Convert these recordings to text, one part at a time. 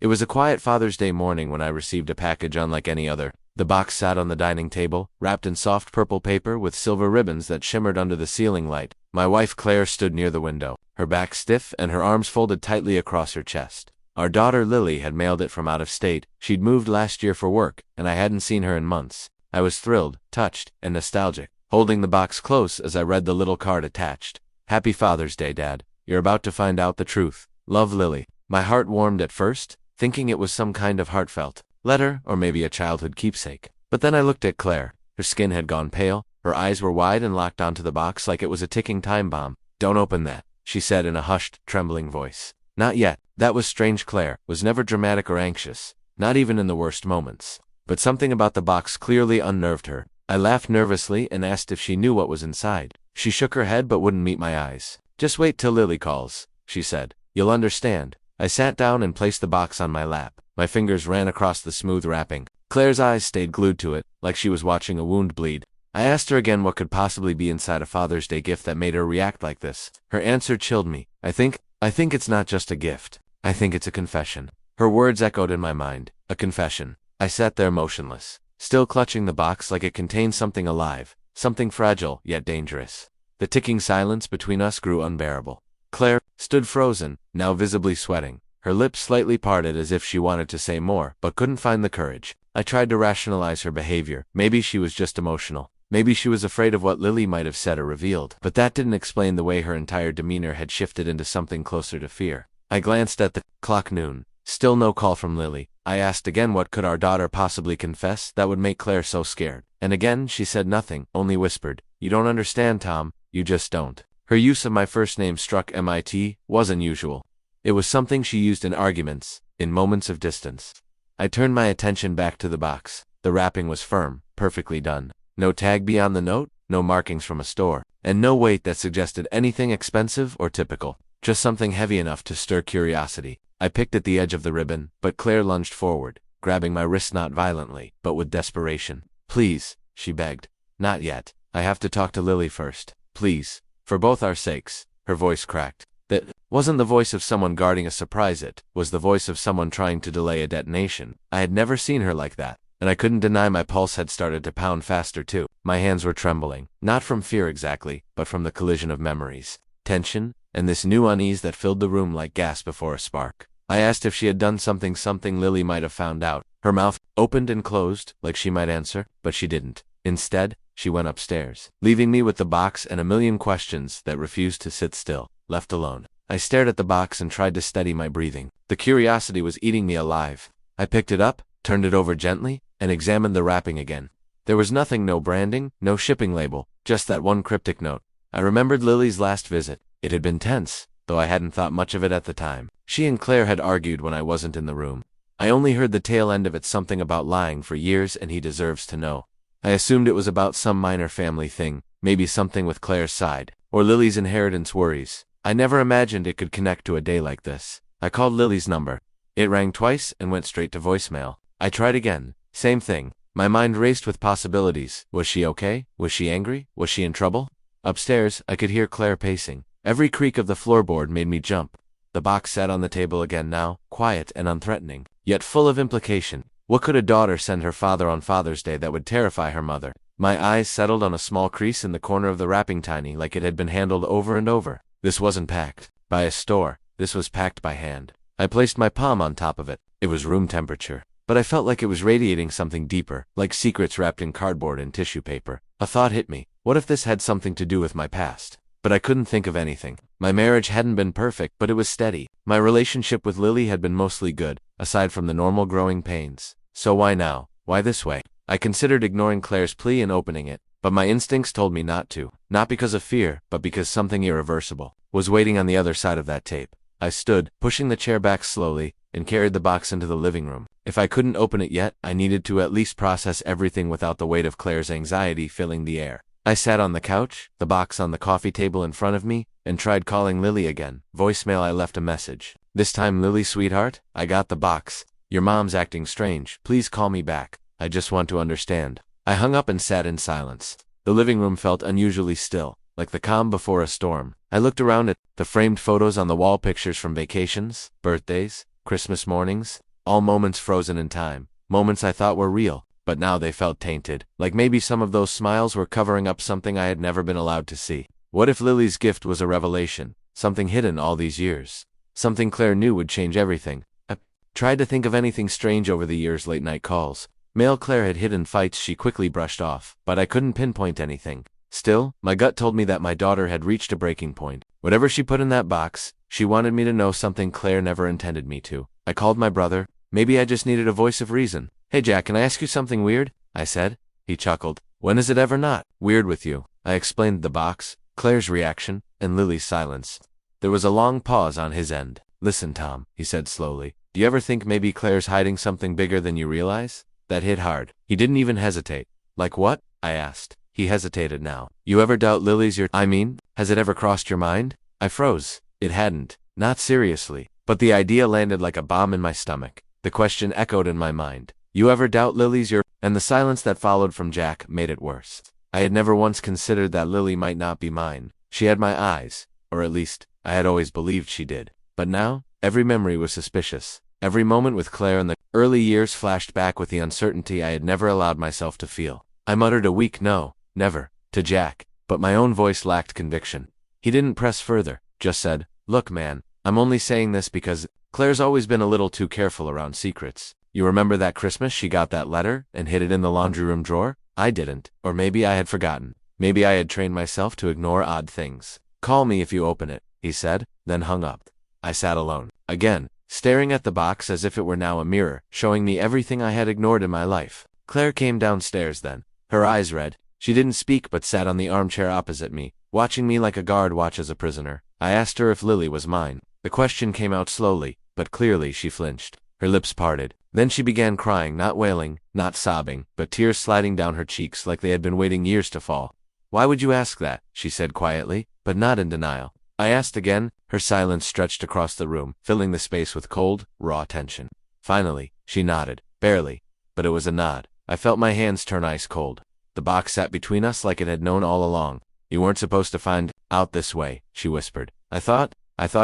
It was a quiet Father's Day morning when I received a package unlike any other. The box sat on the dining table, wrapped in soft purple paper with silver ribbons that shimmered under the ceiling light. My wife Claire stood near the window, her back stiff and her arms folded tightly across her chest. Our daughter Lily had mailed it from out of state. She'd moved last year for work, and I hadn't seen her in months. I was thrilled, touched, and nostalgic, holding the box close as I read the little card attached. Happy Father's Day, Dad. You're about to find out the truth. Love, Lily. My heart warmed at first, thinking it was some kind of heartfelt letter or maybe a childhood keepsake. But then I looked at Claire. Her skin had gone pale, her eyes were wide and locked onto the box like it was a ticking time bomb. Don't open that, she said in a hushed, trembling voice. Not yet. That was strange. Claire was never dramatic or anxious, not even in the worst moments. But something about the box clearly unnerved her. I laughed nervously and asked if she knew what was inside. She shook her head but wouldn't meet my eyes. Just wait till Lily calls, she said. You'll understand. I sat down and placed the box on my lap. My fingers ran across the smooth wrapping. Claire's eyes stayed glued to it, like she was watching a wound bleed. I asked her again what could possibly be inside a Father's Day gift that made her react like this. Her answer chilled me. I think it's not just a gift. I think it's a confession. Her words echoed in my mind. A confession. I sat there motionless, still clutching the box like it contained something alive, something fragile yet dangerous. The ticking silence between us grew unbearable. Claire stood frozen, now visibly sweating, her lips slightly parted as if she wanted to say more, but couldn't find the courage. I tried to rationalize her behavior. Maybe she was just emotional. Maybe she was afraid of what Lily might have said or revealed. But that didn't explain the way her entire demeanor had shifted into something closer to fear. I glanced at the clock. Noon. Still no call from Lily. I asked again what could our daughter possibly confess that would make Claire so scared. And again she said nothing, only whispered, "You don't understand, Tom. You just don't." Her use of my first name struck MIT was unusual. It was something she used in arguments, in moments of distance. I turned my attention back to the box. The wrapping was firm, perfectly done. No tag beyond the note, no markings from a store, and no weight that suggested anything expensive or typical. Just something heavy enough to stir curiosity. I picked at the edge of the ribbon, but Claire lunged forward, grabbing my wrist not violently, but with desperation. "Please," she begged. "Not yet. I have to talk to Lily first. Please. For both our sakes." Her voice cracked. That wasn't the voice of someone guarding a surprise. It was the voice of someone trying to delay a detonation. I had never seen her like that, and I couldn't deny my pulse had started to pound faster too. My hands were trembling, not from fear exactly, but from the collision of memories, tension, and this new unease that filled the room like gas before a spark. I asked if she had done something Lily might have found out. Her mouth opened and closed, like she might answer, but she didn't. Instead, she went upstairs, leaving me with the box and a million questions that refused to sit still. Left alone, I stared at the box and tried to steady my breathing. The curiosity was eating me alive. I picked it up, turned it over gently, and examined the wrapping again. There was nothing, no branding, no shipping label, just that one cryptic note. I remembered Lily's last visit. It had been tense, though I hadn't thought much of it at the time. She and Claire had argued when I wasn't in the room. I only heard the tail end of it, something about lying for years and he deserves to know. I assumed it was about some minor family thing, maybe something with Claire's side, or Lily's inheritance worries. I never imagined it could connect to a day like this. I called Lily's number. It rang twice and went straight to voicemail. I tried again. Same thing. My mind raced with possibilities. Was she okay? Was she angry? Was she in trouble? Upstairs, I could hear Claire pacing. Every creak of the floorboard made me jump. The box sat on the table again now, quiet and unthreatening, yet full of implication. What could a daughter send her father on Father's Day that would terrify her mother? My eyes settled on a small crease in the corner of the wrapping, tiny, like it had been handled over and over. This wasn't packed by a store. This was packed by hand. I placed my palm on top of it. It was room temperature, but I felt like it was radiating something deeper, like secrets wrapped in cardboard and tissue paper. A thought hit me. What if this had something to do with my past? But I couldn't think of anything. My marriage hadn't been perfect, but it was steady. My relationship with Lily had been mostly good, aside from the normal growing pains. So why now? Why this way? I considered ignoring Claire's plea and opening it, but my instincts told me not to. Not because of fear, but because something irreversible was waiting on the other side of that tape. I stood, pushing the chair back slowly, and carried the box into the living room. If I couldn't open it yet, I needed to at least process everything without the weight of Claire's anxiety filling the air. I sat on the couch, the box on the coffee table in front of me, and tried calling Lily again. Voicemail. I left a message. This time, Lily, sweetheart, I got the box. Your mom's acting strange. Please call me back. I just want to understand. I hung up and sat in silence. The living room felt unusually still, like the calm before a storm. I looked around at the framed photos on the wall, pictures from vacations, birthdays, Christmas mornings. All moments frozen in time, moments I thought were real, but now they felt tainted, like maybe some of those smiles were covering up something I had never been allowed to see. What if Lily's gift was a revelation, something hidden all these years? Something Claire knew would change everything. I tried to think of anything strange over the years' late-night calls. Mail Claire had hidden fights she quickly brushed off, but I couldn't pinpoint anything. Still, my gut told me that my daughter had reached a breaking point. Whatever she put in that box, she wanted me to know something Claire never intended me to. I called my brother. Maybe I just needed a voice of reason. "Hey Jack, can I ask you something weird?" I said. He chuckled. "When is it ever not weird with you?" I explained the box, Claire's reaction, and Lily's silence. There was a long pause on his end. "Listen, Tom," he said slowly. "Do you ever think maybe Claire's hiding something bigger than you realize?" That hit hard. He didn't even hesitate. "Like what?" I asked. He hesitated now. "You ever doubt Lily's has it ever crossed your mind?" I froze. It hadn't. Not seriously. But the idea landed like a bomb in my stomach. The question echoed in my mind. "You ever doubt Lily's And the silence that followed from Jack made it worse. I had never once considered that Lily might not be mine. She had my eyes, or at least, I had always believed she did. But now, every memory was suspicious. Every moment with Claire in the early years flashed back with the uncertainty I had never allowed myself to feel. I muttered a weak no, never, to Jack, but my own voice lacked conviction. He didn't press further, just said, "Look man, I'm only saying this because Claire's always been a little too careful around secrets. You remember that Christmas she got that letter and hid it in the laundry room drawer? I didn't, or maybe I had forgotten. Maybe I had trained myself to ignore odd things. Call me if you open it," he said, then hung up. I sat alone, again, staring at the box as if it were now a mirror, showing me everything I had ignored in my life. Claire came downstairs then, her eyes red. She didn't speak but sat on the armchair opposite me, watching me like a guard watches a prisoner. I asked her if Lily was mine. The question came out slowly, but clearly she flinched. Her lips parted. Then she began crying, not wailing, not sobbing, but tears sliding down her cheeks like they had been waiting years to fall. "Why would you ask that?" she said quietly, but not in denial. I asked again. Her silence stretched across the room, filling the space with cold, raw tension. Finally, she nodded, barely, but it was a nod. I felt my hands turn ice cold. The box sat between us like it had known all along. "You weren't supposed to find out this way," she whispered. I thought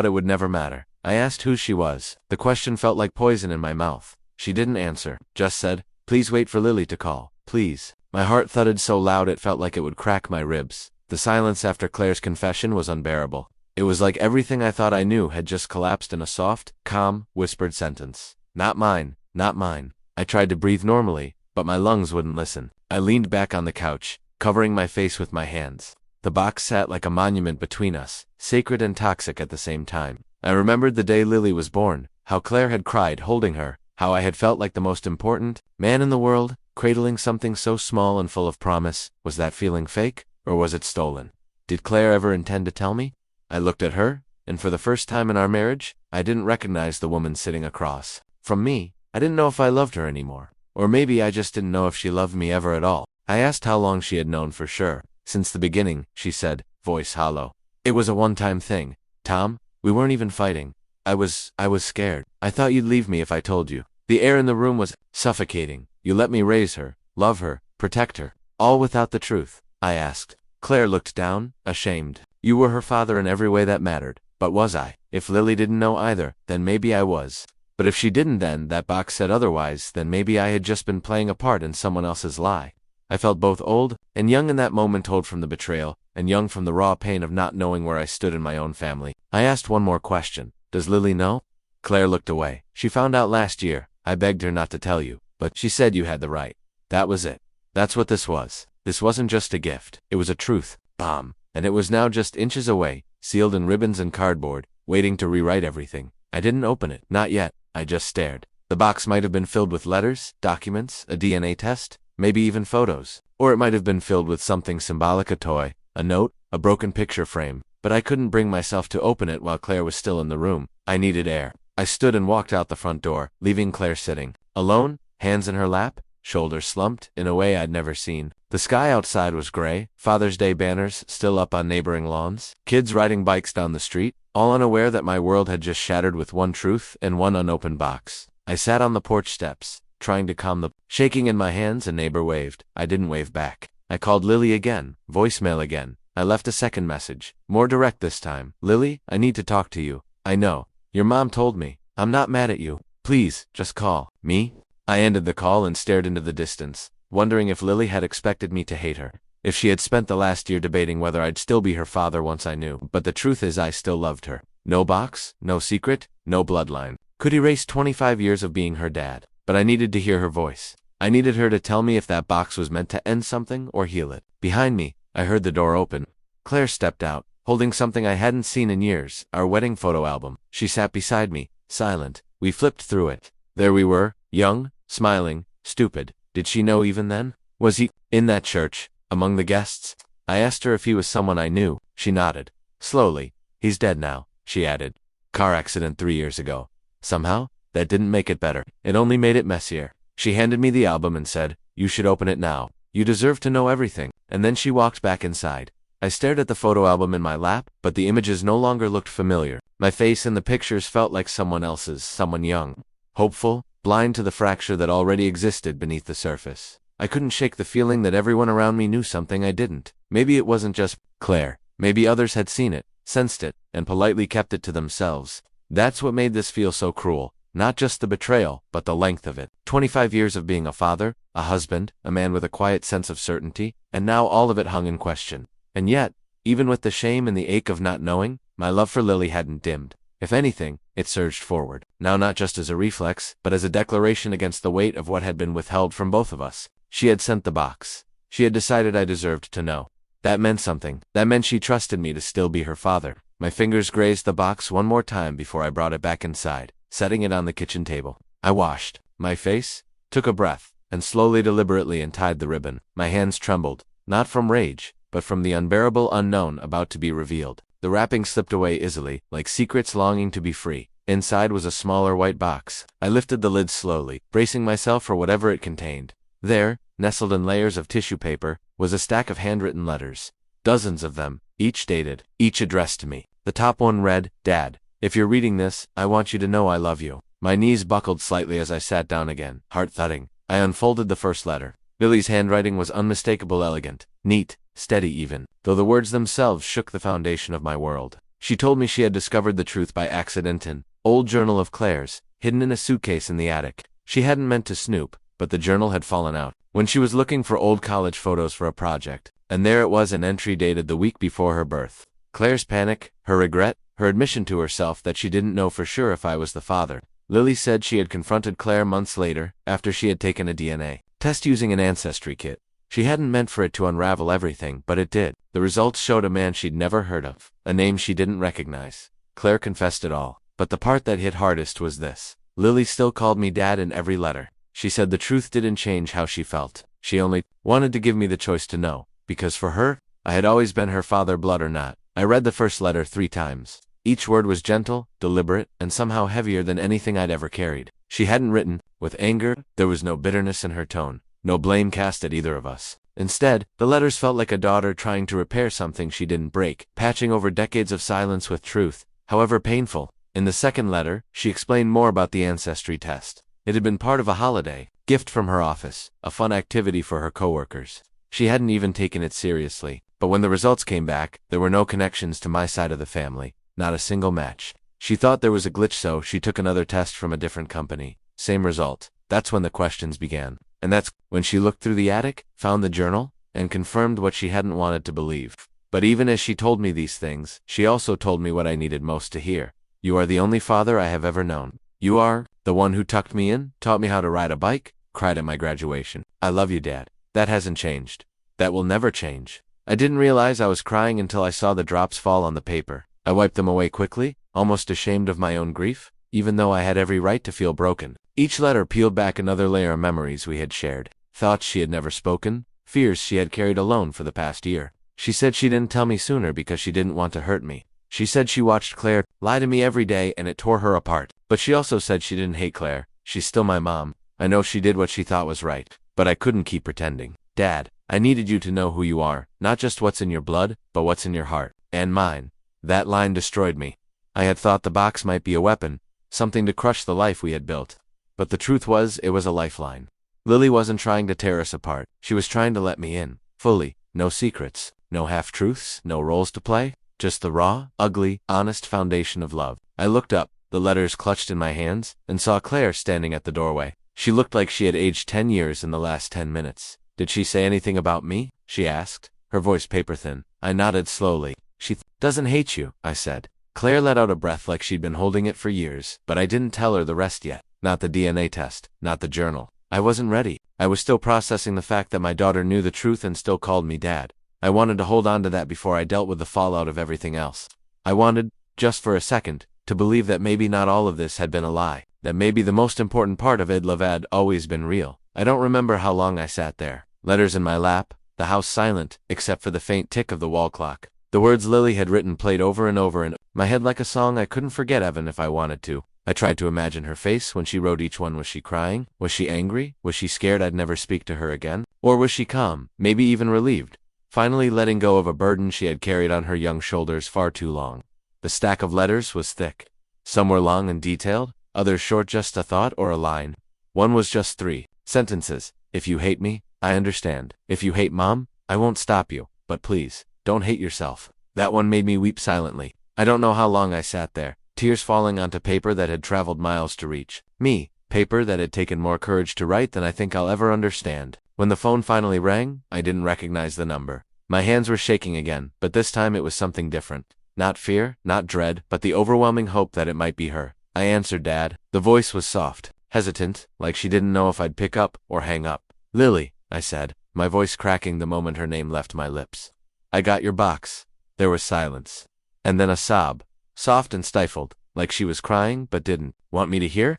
it would never matter. I asked who she was. The question felt like poison in my mouth. She didn't answer, just said, "Please wait for Lily to call, please." My heart thudded so loud it felt like it would crack my ribs. The silence after Claire's confession was unbearable. It was like everything I thought I knew had just collapsed in a soft, calm, whispered sentence. "Not mine, not mine." I tried to breathe normally, but my lungs wouldn't listen. I leaned back on the couch, covering my face with my hands. The box sat like a monument between us, sacred and toxic at the same time. I remembered the day Lily was born, how Claire had cried holding her, how I had felt like the most important man in the world, cradling something so small and full of promise. Was that feeling fake, or was it stolen? Did Claire ever intend to tell me? I looked at her, and for the first time in our marriage, I didn't recognize the woman sitting across from me. I didn't know if I loved her anymore. Or maybe I just didn't know if she loved me ever at all. I asked how long she had known for sure. "Since the beginning," she said, voice hollow. "It was a one-time thing, Tom. We weren't even fighting. I was scared. I thought you'd leave me if I told you. The air in the room was suffocating. You let me raise her, love her, protect her, all without the truth." I asked. Claire looked down, ashamed. "You were her father in every way that mattered. But was I? If Lily didn't know either, then maybe I was. But if she didn't then, that box said otherwise, then maybe I had just been playing a part in someone else's lie." I felt both old and young in that moment, old from the betrayal, and young from the raw pain of not knowing where I stood in my own family. I asked one more question. "Does Lily know?" Claire looked away. "She found out last year. I begged her not to tell you, but she said you had the right." That was it. That's what this was. This wasn't just a gift. It was a truth bomb. And it was now just inches away, sealed in ribbons and cardboard, waiting to rewrite everything. I didn't open it. Not yet. I just stared. The box might have been filled with letters, documents, a DNA test, maybe even photos. Or it might have been filled with something symbolic, a toy, a note, a broken picture frame. But I couldn't bring myself to open it while Claire was still in the room. I needed air. I stood and walked out the front door, leaving Claire sitting, alone, hands in her lap, shoulders slumped, in a way I'd never seen. The sky outside was gray, Father's Day banners still up on neighboring lawns, kids riding bikes down the street, all unaware that my world had just shattered with one truth and one unopened box. I sat on the porch steps, trying to calm the shaking in my hands. A neighbor waved. I didn't wave back. I called Lily again, voicemail again. I left a second message, more direct this time. "Lily, I need to talk to you. I know. Your mom told me. I'm not mad at you. Please Please, just call me. I ended the call and stared into the distance, wondering if Lily had expected me to hate her. If she had spent the last year debating whether I'd still be her father once I knew. But the truth is I still loved her. No box, no secret, no bloodline. Could erase 25 years of being her dad. But I needed to hear her voice. I needed her to tell me if that box was meant to end something or heal it. Behind me, I heard the door open. Claire stepped out, holding something I hadn't seen in years, our wedding photo album. She sat beside me, silent. We flipped through it. There we were, young, smiling, stupid. Did she know even then? Was he in that church, among the guests? I asked her if he was someone I knew. She nodded. Slowly. He's dead now, she added. Car accident 3 years ago. Somehow, that didn't make it better. It only made it messier. She handed me the album and said, "You should open it now. You deserve to know everything." And then she walked back inside. I stared at the photo album in my lap, but the images no longer looked familiar. My face in the pictures felt like someone else's, someone young, hopeful, blind to the fracture that already existed beneath the surface. I couldn't shake the feeling that everyone around me knew something I didn't. Maybe it wasn't just Claire. Maybe others had seen it, sensed it, and politely kept it to themselves. That's what made this feel so cruel. Not just the betrayal, but the length of it. 25 years of being a father, a husband, a man with a quiet sense of certainty, and now all of it hung in question. And yet, even with the shame and the ache of not knowing, my love for Lily hadn't dimmed. If anything, it surged forward. Now not just as a reflex, but as a declaration against the weight of what had been withheld from both of us. She had sent the box. She had decided I deserved to know. That meant something. That meant she trusted me to still be her father. My fingers grazed the box one more time before I brought it back inside, setting it on the kitchen table. I washed my face, took a breath, and slowly, deliberately untied the ribbon. My hands trembled, not from rage, but from the unbearable unknown about to be revealed. The wrapping slipped away easily, like secrets longing to be free. Inside was a smaller white box. I lifted the lid slowly, bracing myself for whatever it contained. There, nestled in layers of tissue paper, was a stack of handwritten letters. Dozens of them, each dated, each addressed to me. The top one read, "Dad, if you're reading this, I want you to know I love you." My knees buckled slightly as I sat down again, heart thudding. I unfolded the first letter. Lily's handwriting was unmistakable, elegant, neat, steady even, though the words themselves shook the foundation of my world. She told me she had discovered the truth by accident in old journal of Claire's, hidden in a suitcase in the attic. She hadn't meant to snoop, but the journal had fallen out when she was looking for old college photos for a project, and there it was, an entry dated the week before her birth. Claire's panic, her regret, her admission to herself that she didn't know for sure if I was the father. Lily said she had confronted Claire months later, after she had taken a DNA test using an ancestry kit. She hadn't meant for it to unravel everything, but it did. The results showed a man she'd never heard of, a name she didn't recognize. Claire confessed it all, but the part that hit hardest was this. Lily still called me Dad in every letter. She said the truth didn't change how she felt. She only wanted to give me the choice to know, because for her, I had always been her father, blood or not. I read the first letter 3 times. Each word was gentle, deliberate, and somehow heavier than anything I'd ever carried. She hadn't written with anger. There was no bitterness in her tone, no blame cast at either of us. Instead, the letters felt like a daughter trying to repair something she didn't break, patching over decades of silence with truth, however painful. In the second letter, she explained more about the ancestry test. It had been part of a holiday, gift from her office, a fun activity for her coworkers. She hadn't even taken it seriously, but when the results came back, there were no connections to my side of the family, not a single match. She thought there was a glitch, so she took another test from a different company. Same result. That's when the questions began. And that's when she looked through the attic, found the journal, and confirmed what she hadn't wanted to believe. But even as she told me these things, she also told me what I needed most to hear. You are the only father I have ever known. You are the one who tucked me in, taught me how to ride a bike, cried at my graduation. I love you, Dad. That hasn't changed. That will never change. I didn't realize I was crying until I saw the drops fall on the paper. I wiped them away quickly, almost ashamed of my own grief, even though I had every right to feel broken. Each letter peeled back another layer of memories we had shared, thoughts she had never spoken, fears she had carried alone for the past year. She said she didn't tell me sooner because she didn't want to hurt me. She said she watched Claire lie to me every day and it tore her apart. But she also said she didn't hate Claire. She's still my mom. I know she did what she thought was right, but I couldn't keep pretending. Dad, I needed you to know who you are, not just what's in your blood, but what's in your heart. And mine. That line destroyed me. I had thought the box might be a weapon, something to crush the life we had built. But the truth was, it was a lifeline. Lily wasn't trying to tear us apart. She was trying to let me in, fully. No secrets, no half-truths, no roles to play. Just the raw, ugly, honest foundation of love. I looked up, the letters clutched in my hands, and saw Claire standing at the doorway. She looked like she had aged 10 years in the last 10 minutes. Did she say anything about me? She asked, her voice paper-thin. I nodded slowly. She doesn't hate you, I said. Claire let out a breath like she'd been holding it for years, but I didn't tell her the rest yet. Not the DNA test, not the journal. I wasn't ready. I was still processing the fact that my daughter knew the truth and still called me Dad. I wanted to hold on to that before I dealt with the fallout of everything else. I wanted, just for a second, to believe that maybe not all of this had been a lie, that maybe the most important part of love had always been real. I don't remember how long I sat there, letters in my lap, the house silent, except for the faint tick of the wall clock. The words Lily had written played over and over in my head like a song I couldn't forget even if I wanted to. I tried to imagine her face when she wrote each one. Was she crying? Was she angry? Was she scared I'd never speak to her again? Or was she calm, maybe even relieved, finally letting go of a burden she had carried on her young shoulders far too long? The stack of letters was thick. Some were long and detailed, others short, just a thought or a line. One was just 3 sentences. If you hate me, I understand. If you hate Mom, I won't stop you, but please, don't hate yourself. That one made me weep silently. I don't know how long I sat there, tears falling onto paper that had traveled miles to reach me, paper that had taken more courage to write than I think I'll ever understand. When the phone finally rang, I didn't recognize the number. My hands were shaking again, but this time it was something different. Not fear, not dread, but the overwhelming hope that it might be her. I answered, Dad. The voice was soft, hesitant, like she didn't know if I'd pick up or hang up. Lily, I said, my voice cracking the moment her name left my lips. I got your box. There was silence. And then a sob, soft and stifled, like she was crying but didn't want me to hear.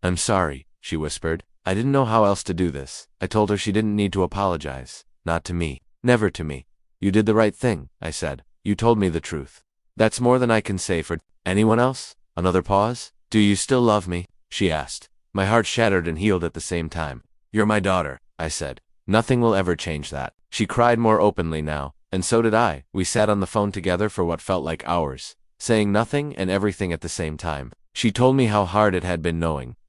I'm sorry, she whispered. I didn't know how else to do this. I told her she didn't need to apologize. Not to me. Never to me. You did the right thing, I said. You told me the truth. That's more than I can say for anyone else. Another pause. Do you still love me? She asked. My heart shattered and healed at the same time. You're my daughter, I said. Nothing will ever change that. She cried more openly now, and so did I. We sat on the phone together for what felt like hours, saying nothing and everything at the same time. She told me how hard it had been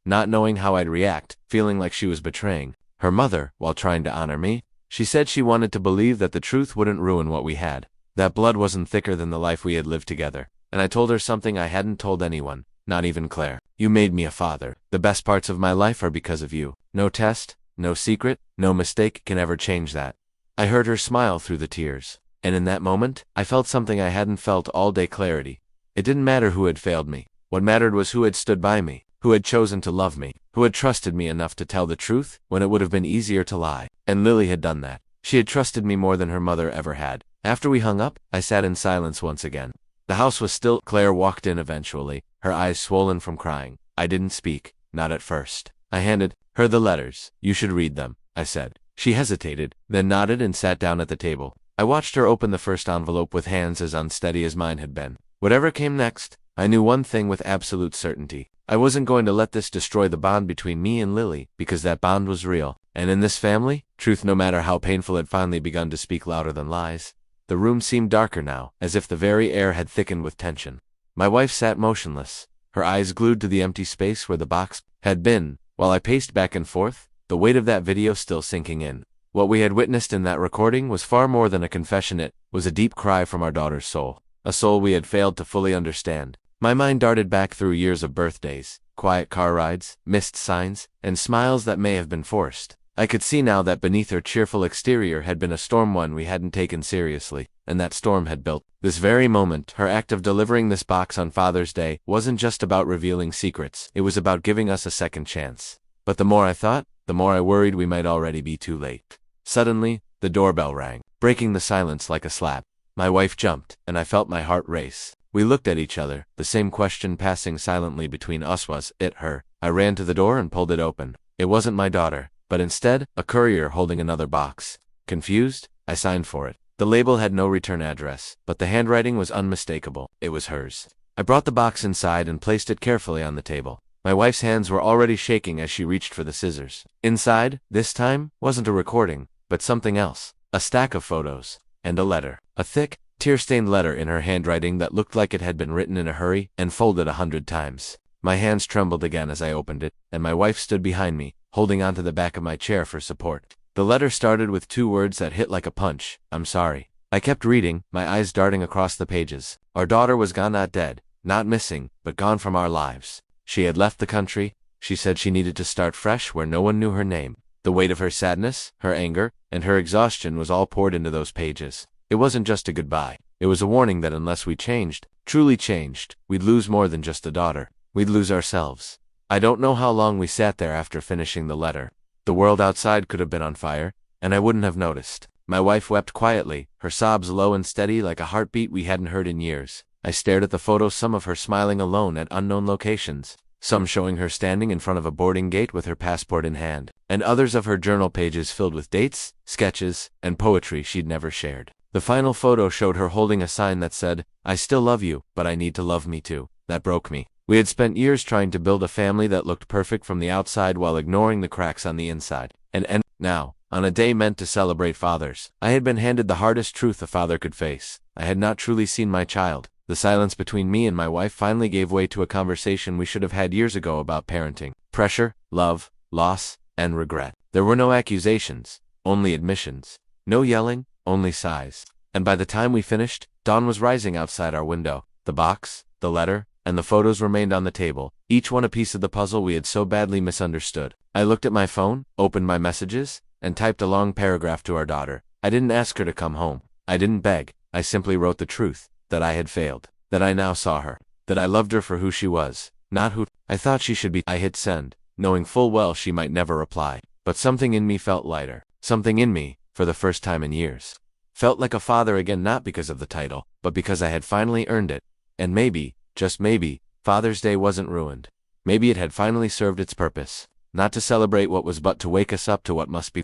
not knowing how I'd react, feeling like she was betraying her mother while trying to honor me. She said she wanted to believe that the truth wouldn't ruin what we had, that blood wasn't thicker than the life we had lived together. And I told her something I hadn't told anyone, not even Claire. You made me a father. The best parts of my life are because of you. No test, no secret, no mistake can ever change that. I heard her smile through the tears, and in that moment, I felt something I hadn't felt all day: clarity. It didn't matter who had failed me. What mattered was who had stood by me, who had chosen to love me, who had trusted me enough to tell the truth when it would have been easier to lie. And Lily had done that. She had trusted me more than her mother ever had. After we hung up, I sat in silence once again. The house was still. Claire walked in eventually, her eyes swollen from crying. I didn't speak, not at first. I handed her the letters. You should read them, I said. She hesitated, then nodded and sat down at the table. I watched her open the first envelope with hands as unsteady as mine had been. Whatever came next, I knew one thing with absolute certainty. I wasn't going to let this destroy the bond between me and Lily, because that bond was real. And in this family, truth, no matter how painful, had finally begun to speak louder than lies. The room seemed darker now, as if the very air had thickened with tension. My wife sat motionless, her eyes glued to the empty space where the box had been, while I paced back and forth, the weight of that video still sinking in. What we had witnessed in that recording was far more than a confession. It was a deep cry from our daughter's soul, a soul we had failed to fully understand. My mind darted back through years of birthdays, quiet car rides, missed signs, and smiles that may have been forced. I could see now that beneath her cheerful exterior had been a storm, one we hadn't taken seriously, and that storm had built. This very moment, her act of delivering this box on Father's Day, wasn't just about revealing secrets. It was about giving us a second chance. But the more I thought, the more I worried we might already be too late. Suddenly, the doorbell rang, breaking the silence like a slap. My wife jumped, and I felt my heart race. We looked at each other, the same question passing silently between us: was it her? I ran to the door and pulled it open. It wasn't my daughter, but instead, a courier holding another box. Confused, I signed for it. The label had no return address, but the handwriting was unmistakable. It was hers. I brought the box inside and placed it carefully on the table. My wife's hands were already shaking as she reached for the scissors. Inside, this time, wasn't a recording, but something else. A stack of photos. And a letter. A thick, tear-stained letter in her handwriting that looked like it had been written in a hurry and folded 100 times. My hands trembled again as I opened it, and my wife stood behind me, holding onto the back of my chair for support. The letter started with 2 words that hit like a punch: I'm sorry. I kept reading, my eyes darting across the pages. Our daughter was gone, not dead. Not missing, but gone from our lives. She had left the country. She said she needed to start fresh where no one knew her name. The weight of her sadness, her anger, and her exhaustion was all poured into those pages. It wasn't just a goodbye. It was a warning that unless we changed, truly changed, we'd lose more than just a daughter. We'd lose ourselves. I don't know how long we sat there after finishing the letter. The world outside could have been on fire, and I wouldn't have noticed. My wife wept quietly, her sobs low and steady like a heartbeat we hadn't heard in years. I stared at the photos, some of her smiling alone at unknown locations, some showing her standing in front of a boarding gate with her passport in hand, and others of her journal pages filled with dates, sketches, and poetry she'd never shared. The final photo showed her holding a sign that said, "I still love you, but I need to love me too." That broke me. We had spent years trying to build a family that looked perfect from the outside while ignoring the cracks on the inside. And now, on a day meant to celebrate fathers, I had been handed the hardest truth a father could face. I had not truly seen my child. The silence between me and my wife finally gave way to a conversation we should have had years ago about parenting, pressure, love, loss, and regret. There were no accusations, only admissions. No yelling, only sighs. And by the time we finished, dawn was rising outside our window. The box, the letter, and the photos remained on the table, each one a piece of the puzzle we had so badly misunderstood. I looked at my phone, opened my messages, and typed a long paragraph to our daughter. I didn't ask her to come home. I didn't beg. I simply wrote the truth, that I had failed, that I now saw her, that I loved her for who she was, not who I thought she should be. I hit send, knowing full well she might never reply. But something in me felt lighter. Something in me, for the first time in years, felt like a father again, not because of the title, but because I had finally earned it. And maybe, just maybe, Father's Day wasn't ruined. Maybe it had finally served its purpose, not to celebrate what was but to wake us up to what must be.